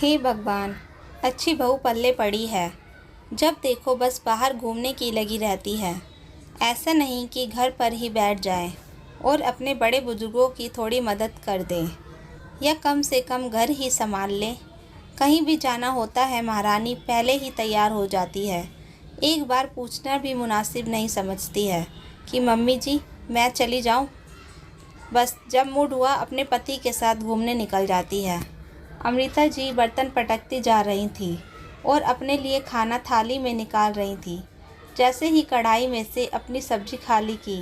हे भगवान, अच्छी बहू पल्ले पड़ी है। जब देखो बस बाहर घूमने की लगी रहती है। ऐसा नहीं कि घर पर ही बैठ जाए और अपने बड़े बुजुर्गों की थोड़ी मदद कर दे या कम से कम घर ही संभाल ले। कहीं भी जाना होता है महारानी पहले ही तैयार हो जाती है। एक बार पूछना भी मुनासिब नहीं समझती है कि मम्मी जी मैं चली जाऊं। बस जब मूड हुआ अपने पति के साथ घूमने निकल जाती है। अमृता जी बर्तन पटकती जा रही थी और अपने लिए खाना थाली में निकाल रही थी। जैसे ही कढ़ाई में से अपनी सब्जी खाली की,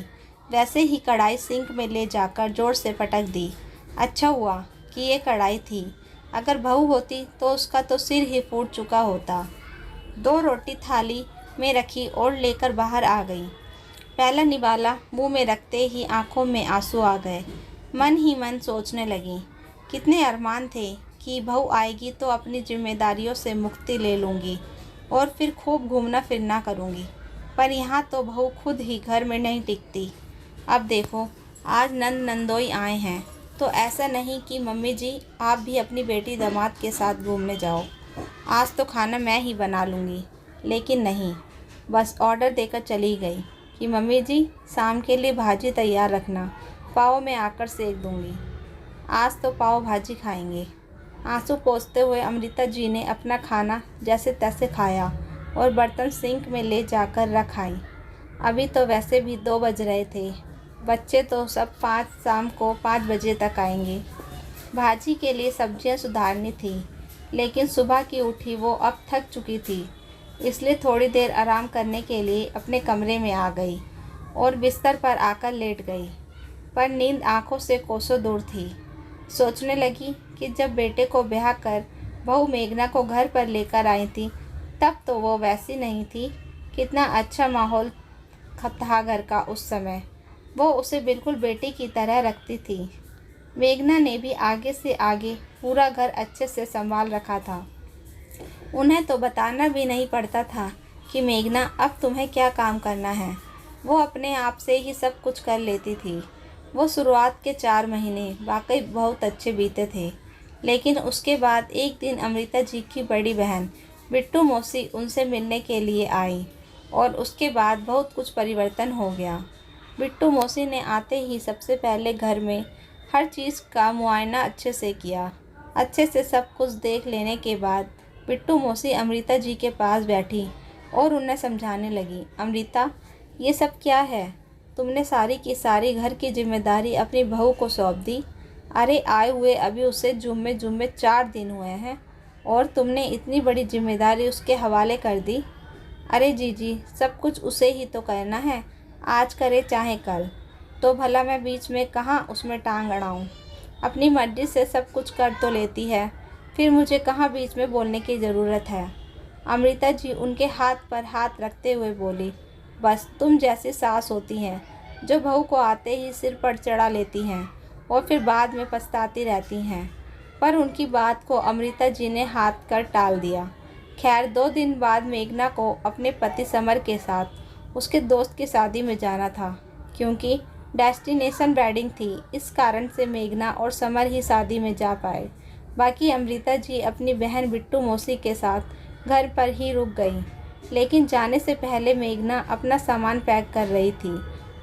वैसे ही कढ़ाई सिंक में ले जाकर जोर से पटक दी। अच्छा हुआ कि ये कढ़ाई थी, अगर बहू होती तो उसका तो सिर ही फूट चुका होता। 2 रोटी थाली में रखी और लेकर बाहर आ गई। पहला निवाला मुंह में रखते ही आंखों में आंसू आ गए। मन ही मन सोचने लगी, कितने अरमान थे कि बहू आएगी तो अपनी जिम्मेदारियों से मुक्ति ले लूँगी और फिर खूब घूमना फिरना करूँगी। पर यहाँ तो बहू खुद ही घर में नहीं टिकती। अब देखो आज नंद नंदोई आए हैं तो ऐसा नहीं कि मम्मी जी आप भी अपनी बेटी दामाद के साथ घूमने जाओ। आज तो खाना मैं ही बना लूँगी। लेकिन नहीं, बस ऑर्डर देकर चली गई कि मम्मी जी शाम के लिए भाजी तैयार रखना, पाव में आकर सेक दूँगी। आज तो पाव भाजी खाएंगे। आंसू पोंछते हुए अमृता जी ने अपना खाना जैसे तैसे खाया और बर्तन सिंक में ले जाकर रख आई। अभी तो वैसे भी 2 बज रहे थे। बच्चे तो सब शाम को 5 बजे तक आएंगे। भाजी के लिए सब्जियां सुधारनी थी, लेकिन सुबह की उठी वो अब थक चुकी थी, इसलिए थोड़ी देर आराम करने के लिए अपने कमरे में आ गई और बिस्तर पर आकर लेट गई। पर नींद आंखों से कोसों दूर थी। सोचने लगी कि जब बेटे को ब्याह कर बहू मेघना को घर पर लेकर आई थी, तब तो वो वैसी नहीं थी। कितना अच्छा माहौल था घर का उस समय। वो उसे बिल्कुल बेटी की तरह रखती थी। मेघना ने भी आगे से आगे पूरा घर अच्छे से संभाल रखा था। उन्हें तो बताना भी नहीं पड़ता था कि मेघना अब तुम्हें क्या काम करना है। वो अपने आप से ही सब कुछ कर लेती थी। वो शुरुआत के 4 महीने वाकई बहुत अच्छे बीते थे, लेकिन उसके बाद एक दिन अमृता जी की बड़ी बहन बिट्टू मौसी उनसे मिलने के लिए आई और उसके बाद बहुत कुछ परिवर्तन हो गया। बिट्टू मौसी ने आते ही सबसे पहले घर में हर चीज़ का मुआयना अच्छे से किया। अच्छे से सब कुछ देख लेने के बाद बिट्टू मौसी अमृता जी के पास बैठी और उन्हें समझाने लगी, अमृता ये सब क्या है? तुमने सारी की सारी घर की जिम्मेदारी अपनी बहू को सौंप दी। अरे आए हुए अभी उसे जुम्मे 4 दिन हुए हैं और तुमने इतनी बड़ी जिम्मेदारी उसके हवाले कर दी। अरे जीजी सब कुछ उसे ही तो करना है, आज करे चाहे कल। तो भला मैं बीच में कहाँ उसमें टांग अड़ाऊँ? अपनी मर्जी से सब कुछ कर तो लेती है, फिर मुझे कहाँ बीच में बोलने की ज़रूरत है। अमृता जी उनके हाथ पर हाथ रखते हुए बोली, बस तुम जैसी सास होती हैं जो बहू को आते ही सिर पर चढ़ा लेती हैं और फिर बाद में पछताती रहती हैं। पर उनकी बात को अमृता जी ने हाथ कर टाल दिया। खैर 2 दिन बाद मेघना को अपने पति समर के साथ उसके दोस्त की शादी में जाना था, क्योंकि डेस्टिनेशन वेडिंग थी। इस कारण से मेघना और समर ही शादी में जा पाए। बाकी अमृता जी अपनी बहन बिट्टू मौसी के साथ घर पर ही रुक गई। लेकिन जाने से पहले मेघना अपना सामान पैक कर रही थी।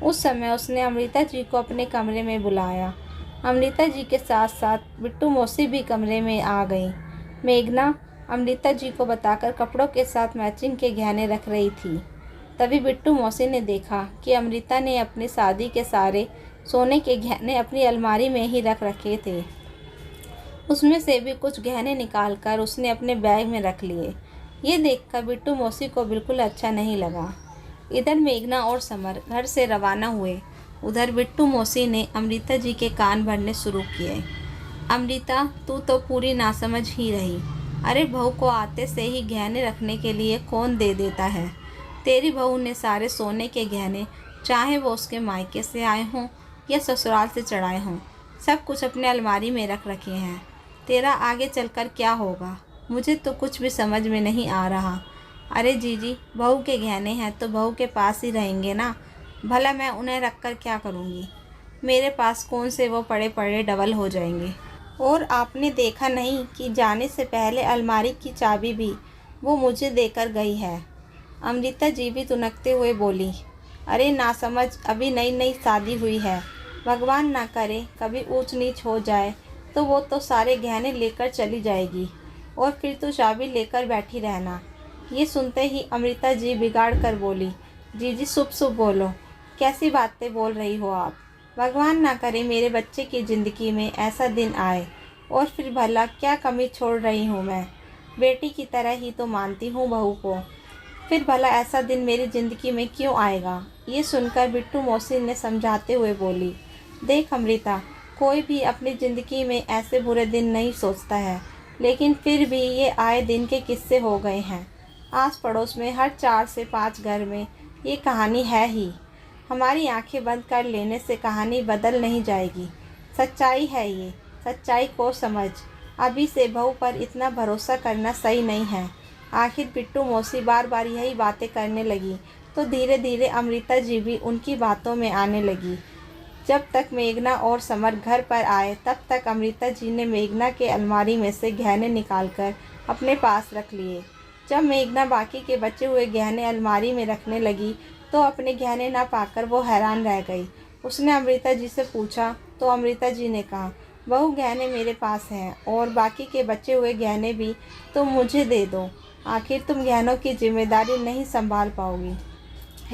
उस समय उसने अमृता जी को अपने कमरे में बुलाया। अमृता जी के साथ साथ बिट्टू मौसी भी कमरे में आ गई। मेघना अमृता जी को बताकर कपड़ों के साथ मैचिंग के गहने रख रही थी। तभी बिट्टू मौसी ने देखा कि अमृता ने अपनी शादी के सारे सोने के गहने अपनी अलमारी में ही रख रखे थे। उसमें से भी कुछ गहने निकालकर उसने अपने बैग में रख लिए। ये देखकर बिट्टू मौसी को बिल्कुल अच्छा नहीं लगा। इधर मेघना और समर घर से रवाना हुए, उधर बिट्टू मौसी ने अमृता जी के कान भरने शुरू किए। अमृता तू तो पूरी नासमझ ही रही। अरे बहू को आते से ही गहने रखने के लिए कौन दे देता है? तेरी बहू ने सारे सोने के गहने, चाहे वो उसके मायके से आए हों या ससुराल से चढ़ाए हों, सब कुछ अपने अलमारी में रख रखे हैं। तेरा आगे चलकर क्या होगा? मुझे तो कुछ भी समझ में नहीं आ रहा। अरे जीजी बहू के गहने हैं तो बहू के पास ही रहेंगे ना, भला मैं उन्हें रख कर क्या करूँगी? मेरे पास कौन से वो पड़े पड़े डबल हो जाएंगे। और आपने देखा नहीं कि जाने से पहले अलमारी की चाबी भी वो मुझे देकर गई है। अमृता जी भी तुनकते हुए बोली, अरे नासमझ, अभी नई नई शादी हुई है, भगवान ना करे कभी ऊंच नीच हो जाए तो वो तो सारे गहने लेकर चली जाएगी और फिर तो चाबी लेकर बैठी रहना। ये सुनते ही अमृता जी बिगाड़ कर बोली, जी शुभ शुभ बोलो, कैसी बातें बोल रही हो आप। भगवान ना करे मेरे बच्चे की ज़िंदगी में ऐसा दिन आए, और फिर भला क्या कमी छोड़ रही हूँ मैं, बेटी की तरह ही तो मानती हूँ बहू को, फिर भला ऐसा दिन मेरी ज़िंदगी में क्यों आएगा। ये सुनकर बिट्टू मौसी ने समझाते हुए बोली, देख अमृता, कोई भी अपनी ज़िंदगी में ऐसे बुरे दिन नहीं सोचता है, लेकिन फिर भी ये आए दिन के किस्से हो गए हैं। आस पड़ोस में हर 4 से 5 घर में ये कहानी है ही। हमारी आंखें बंद कर लेने से कहानी बदल नहीं जाएगी। सच्चाई है ये, सच्चाई को समझ। अभी से बहू पर इतना भरोसा करना सही नहीं है। आखिर बिट्टू मौसी बार बार यही बातें करने लगी तो धीरे धीरे अमृता जी भी उनकी बातों में आने लगी। जब तक मेघना और समर घर पर आए तब तक अमृता जी ने मेघना के अलमारी में से गहने निकालकर अपने पास रख लिए। जब मेघना बाकी के बचे हुए गहने अलमारी में रखने लगी तो अपने गहने ना पाकर वो हैरान रह गई। उसने अमृता जी से पूछा तो अमृता जी ने कहा, बहू गहने मेरे पास हैं और बाकी के बचे हुए गहने भी तुम मुझे दे दो। आखिर तुम गहनों की जिम्मेदारी नहीं संभाल पाओगी।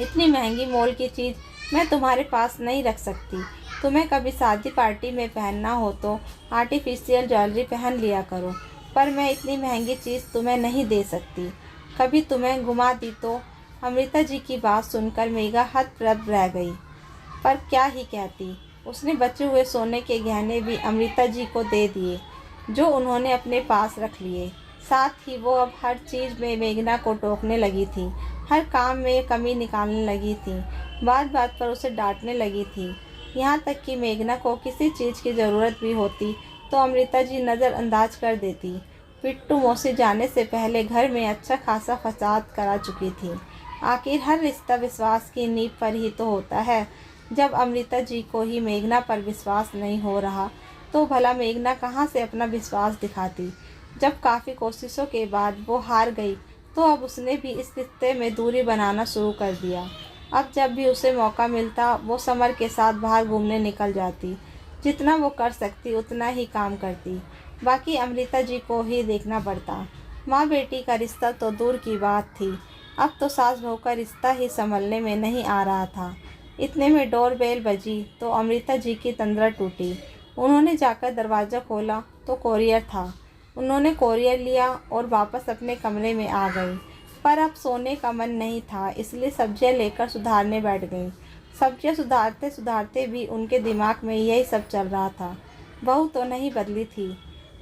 इतनी महंगी मोल की चीज़ मैं तुम्हारे पास नहीं रख सकती। तुम्हें कभी शादी पार्टी में पहनना हो तो आर्टिफिशियल ज्वेलरी पहन लिया करो, पर मैं इतनी महंगी चीज़ तुम्हें नहीं दे सकती। कभी तुम्हें घुमा दी तो। अमृता जी की बात सुनकर मेघा हतप्रभ रह गई, पर क्या ही कहती। उसने बचे हुए सोने के गहने भी अमृता जी को दे दिए, जो उन्होंने अपने पास रख लिए। साथ ही वो अब हर चीज़ में मेघना को टोकने लगी थी, हर काम में कमी निकालने लगी थी, बात बात पर उसे डांटने लगी थी। यहाँ तक कि मेघना को किसी चीज़ की ज़रूरत भी होती तो अमृता जी नज़रअंदाज कर देती। बिट्टू मौसी जाने से पहले घर में अच्छा खासा फसाद करा चुकी थी। आखिर हर रिश्ता विश्वास की नींव पर ही तो होता है। जब अमृता जी को ही मेघना पर विश्वास नहीं हो रहा तो भला मेघना कहाँ से अपना विश्वास दिखाती। जब काफ़ी कोशिशों के बाद वो हार गई तो अब उसने भी इस रिश्ते में दूरी बनाना शुरू कर दिया। अब जब भी उसे मौका मिलता वो समर के साथ बाहर घूमने निकल जाती। जितना वो कर सकती उतना ही काम करती, बाकी अमृता जी को ही देखना पड़ता। माँ बेटी का रिश्ता तो दूर की बात थी, अब तो सास बहू का रिश्ता ही संभलने में नहीं आ रहा था। इतने में डोरबेल बजी तो अमृता जी की तंद्रा टूटी। उन्होंने जाकर दरवाज़ा खोला तो कोरियर था। उन्होंने कोरियर लिया और वापस अपने कमरे में आ गई, पर अब सोने का मन नहीं था, इसलिए सब्जियां लेकर सुधारने बैठ गई। सब्जियां सुधारते सुधारते भी उनके दिमाग में यही सब चल रहा था। बहू तो नहीं बदली थी,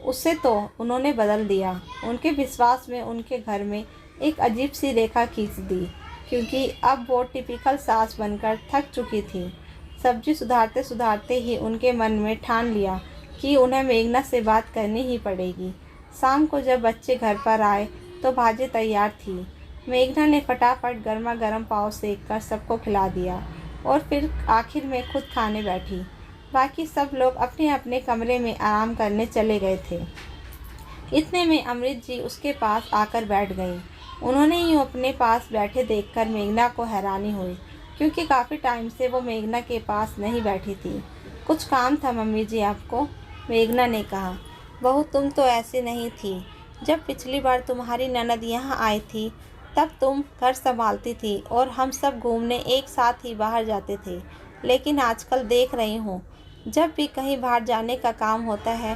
उसे तो उन्होंने बदल दिया। उनके विश्वास में उनके घर में एक अजीब सी रेखा खींच दी, क्योंकि अब वो टिपिकल सास बनकर थक चुकी थी। सब्जी सुधारते सुधारते ही उनके मन में ठान लिया कि उन्हें मेघना से बात करनी ही पड़ेगी। शाम को जब बच्चे घर पर आए तो भाजी तैयार थी। मेघना ने फटाफट गर्मा गर्म पाव सेक कर सबको खिला दिया और फिर आखिर में खुद खाने बैठी। बाकी सब लोग अपने अपने कमरे में आराम करने चले गए थे। इतने में अमृत जी उसके पास आकर बैठ गई। उन्होंने यूँ अपने पास बैठे देखकर मेघना को हैरानी हुई, क्योंकि काफ़ी टाइम से वो मेघना के पास नहीं बैठी थी। कुछ काम था मम्मी जी आपको? मेघना ने कहा। बहू तुम तो ऐसी नहीं थी। जब पिछली बार तुम्हारी ननद यहाँ आई थी तब तुम घर संभालती थी और हम सब घूमने एक साथ ही बाहर जाते थे, लेकिन आजकल देख रही हूँ जब भी कहीं बाहर जाने का काम होता है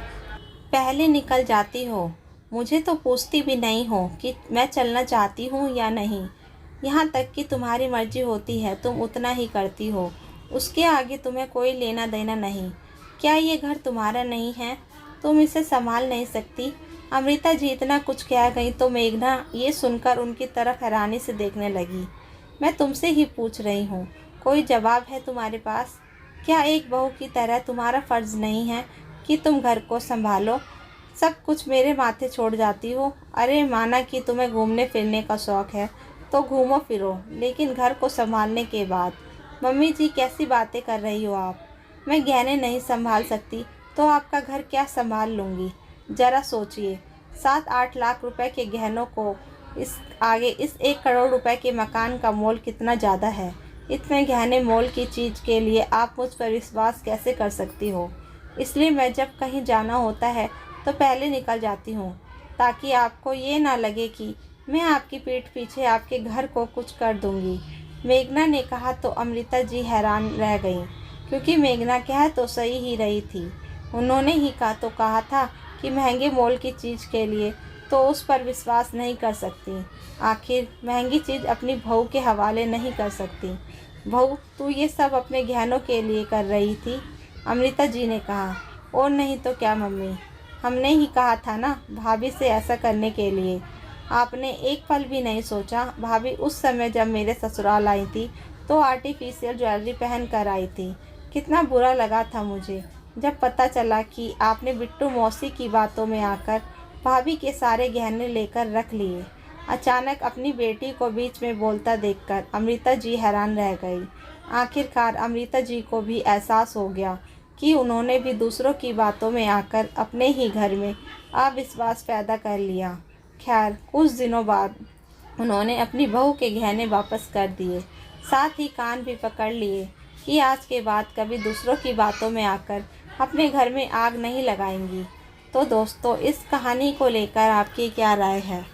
पहले निकल जाती हो। मुझे तो पूछती भी नहीं हो कि मैं चलना चाहती हूँ या नहीं। यहाँ तक कि तुम्हारी मर्जी होती है तुम उतना ही करती हो, उसके आगे तुम्हें कोई लेना देना नहीं। क्या ये घर तुम्हारा नहीं है? तुम इसे संभाल नहीं सकती? अमृता जी इतना कुछ कह गई तो मेघना ये सुनकर उनकी तरफ हैरानी से देखने लगी। मैं तुमसे ही पूछ रही हूँ, कोई जवाब है तुम्हारे पास? क्या एक बहू की तरह तुम्हारा फ़र्ज़ नहीं है कि तुम घर को संभालो? सब कुछ मेरे माथे छोड़ जाती हो। अरे माना कि तुम्हें घूमने फिरने का शौक़ है तो घूमो फिरो, लेकिन घर को संभालने के बाद। मम्मी जी कैसी बातें कर रही हो आप? मैं गहने नहीं संभाल सकती तो आपका घर क्या संभाल लूँगी। ज़रा सोचिए, 7-8 लाख रुपए के गहनों को इस 1 करोड़ रुपए के मकान का मोल कितना ज़्यादा है। इतने गहने मोल की चीज़ के लिए आप मुझ पर विश्वास कैसे कर सकती हो। इसलिए मैं जब कहीं जाना होता है तो पहले निकल जाती हूँ, ताकि आपको ये ना लगे कि मैं आपकी पीठ पीछे आपके घर को कुछ कर दूँगी। मेघना ने कहा तो अमृता जी हैरान रह गईं, क्योंकि मेघना कह तो सही ही रही थी। उन्होंने ही कहा था कि महंगे मोल की चीज़ के लिए तो उस पर विश्वास नहीं कर सकती। आखिर महंगी चीज़ अपनी बहू के हवाले नहीं कर सकती। बहू, तू ये सब अपने गहनों के लिए कर रही थी, अमृता जी ने कहा। और नहीं तो क्या मम्मी, हमने ही कहा था ना भाभी से ऐसा करने के लिए। आपने एक पल भी नहीं सोचा। भाभी उस समय जब मेरे ससुराल आई थी तो आर्टिफिशियल ज्वेलरी पहन कर आई थी। कितना बुरा लगा था मुझे जब पता चला कि आपने बिट्टू मौसी की बातों में आकर भाभी के सारे गहने लेकर रख लिए। अचानक अपनी बेटी को बीच में बोलता देखकर अमृता जी हैरान रह गई। आखिरकार अमृता जी को भी एहसास हो गया कि उन्होंने भी दूसरों की बातों में आकर अपने ही घर में अविश्वास पैदा कर लिया। खैर, कुछ दिनों बाद उन्होंने अपनी बहू के गहने वापस कर दिए, साथ ही कान भी पकड़ लिए कि आज के बाद कभी दूसरों की बातों में आकर अपने घर में आग नहीं लगाएंगी। तो दोस्तों, इस कहानी को लेकर आपकी क्या राय है,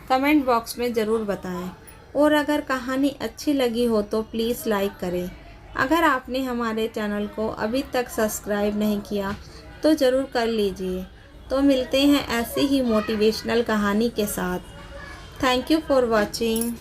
कमेंट बॉक्स में ज़रूर बताएं। और अगर कहानी अच्छी लगी हो तो प्लीज़ लाइक करें। अगर आपने हमारे चैनल को अभी तक सब्सक्राइब नहीं किया तो ज़रूर कर लीजिए। तो मिलते हैं ऐसी ही मोटिवेशनल कहानी के साथ। Thank you for watching.